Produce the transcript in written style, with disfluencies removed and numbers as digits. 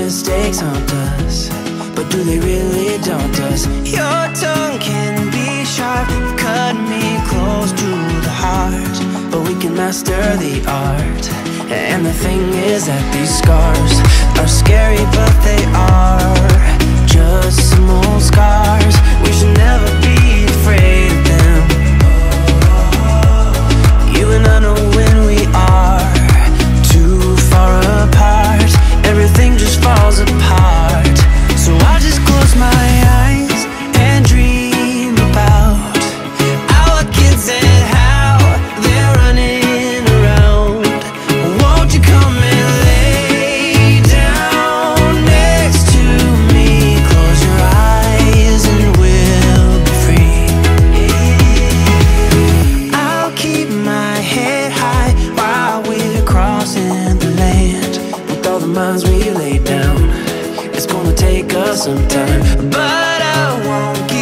mistakes haunt us, but do they really daunt us? Your tongue can be sharp, cut me close to the heart, but we can master the art. And the thing is that these scars are scary, but they are just some old scars. We should never be afraid of them. You and I know when we are too far apart, everything just falls apart. So I just close my eyes and dream about our kids and how they're running around. Won't you come and lay down next to me? Close your eyes and we'll be free. I'll keep my head high while we're crossing the land. With all the miles we lay down, it's gonna take us some time, but I won't give